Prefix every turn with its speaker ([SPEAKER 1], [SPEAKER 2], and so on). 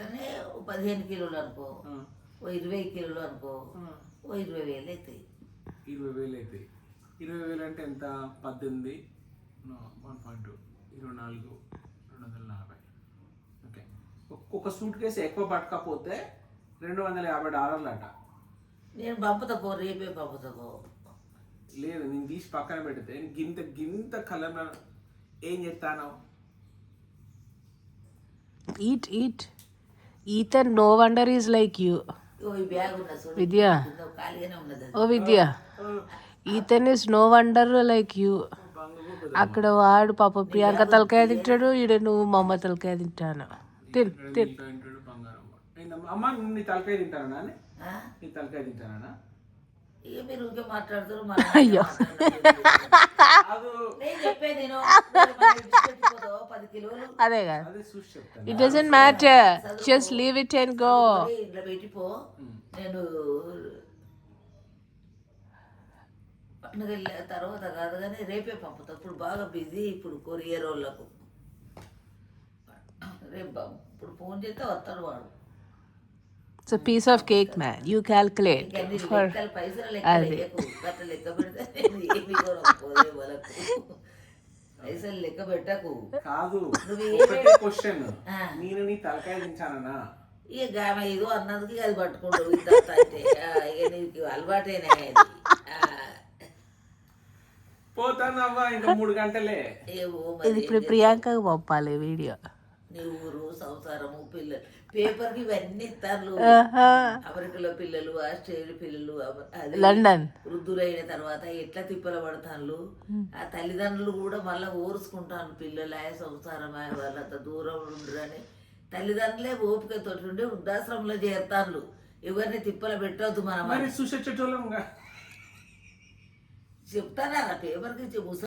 [SPEAKER 1] అంటేనే 15 కిలోలు అనుకో, ఓ 20 కిలోలు అనుకో, ఓ 20,000 అవుతాయి.
[SPEAKER 2] 20,000 అవుతాయి. 20,000 అంటే ఎంత? 18 1.2 24 240. ఓకే, ఒక్కొక్క సూట్ కేసు ఎక్కువ పట్టకపోతే $250 అట.
[SPEAKER 1] నేను పంపుతా పో, రేపే పంపుతా పో.
[SPEAKER 2] లేదు, నేను తీసి పక్కన పెడితే గింత గింత కలర్ ఏం చెప్తాను?
[SPEAKER 3] Eat. Ethan, no wonder he's like you.
[SPEAKER 1] ఈ బ్యాగ్ ఉన్న చూడు,
[SPEAKER 3] Vidya.
[SPEAKER 1] ఖాళీగానే ఉన్నది.
[SPEAKER 3] Oh, Vidya. Ethan is no wonder like you. అక్కడ వాడు పాప ప్రియాంక తలకాయ తింటాడు, ఈడ నువ్వు మా అమ్మ తలకాయ తింటాను. తిన్.
[SPEAKER 2] బంగారం అమ్మ, నీ తలకాయ తింటానా?
[SPEAKER 1] ఆ?
[SPEAKER 2] నీ తలకాయ తింటానా?
[SPEAKER 1] ఇక మీరు ఊరికే మాట్లాడుతారు.
[SPEAKER 3] అయ్యో.
[SPEAKER 1] నేను చెప్పేది 10 కిలోలు
[SPEAKER 3] అదే కదా.
[SPEAKER 2] అదే చూసి చెప్తాను.
[SPEAKER 3] It doesn't matter. Just leave it and go.
[SPEAKER 1] ఇంట్లో పెట్టిపో. నేను పండుగ వెళ్ళిన తర్వాత కాదు కానీ రేపే పంపుతా. ఇప్పుడు బాగా బిజీ, ఇప్పుడు కొరియర్ వాళ్ళకు. రేపు ఇప్పుడు ఫోన్ చేస్తే వస్తాడు వాడు.
[SPEAKER 3] It's a piece of cake, man. You calculate.
[SPEAKER 1] పైసలు లెక్క గట్ల లెక్క పెడితే నేను ఏమి కొనకపోలే వాళ్ళకు. పైసలు లెక్క పెట్టకు.
[SPEAKER 2] కాదు, క్వశ్చన్, నేను నీ తలకాయ తింటానా?
[SPEAKER 1] ఇక గామె ఏదో అన్నందుకు అది పట్టుకుంటావు ఇంత అంటే ఇక నీకు అలవాటేనా అది.
[SPEAKER 2] పోతానవ్వా, ఇంకా 3 గంటలే.
[SPEAKER 1] ఏవో
[SPEAKER 3] ఇది
[SPEAKER 1] మరి
[SPEAKER 3] ఇప్పుడు ప్రియాంకకు పంపాలి వీడియో.
[SPEAKER 1] నీ ఊరు, సంసారము, పిల్లలు, పేపర్కి ఇవన్నీ ఇస్తారు. అమెరికాలో పిల్లలు, ఆస్ట్రేలియా పిల్లలు, అది
[SPEAKER 3] లండన్
[SPEAKER 1] వృద్ధులైన తర్వాత ఎట్లా తిప్పల పడతాను. ఆ తల్లిదండ్రులు కూడా మళ్ళీ ఓర్చుకుంటాను. పిల్లలు సంసారం వాళ్ళంత దూరం ఉండరని తల్లిదండ్రులే ఓపికతో ఉండి వృద్ధాశ్రమంలో చేరుతాను. ఎవరిని తిప్పల పెట్టవద్దు. మనం
[SPEAKER 2] చూసే చెట్టులంగా
[SPEAKER 1] చెప్తానా పేపర్కి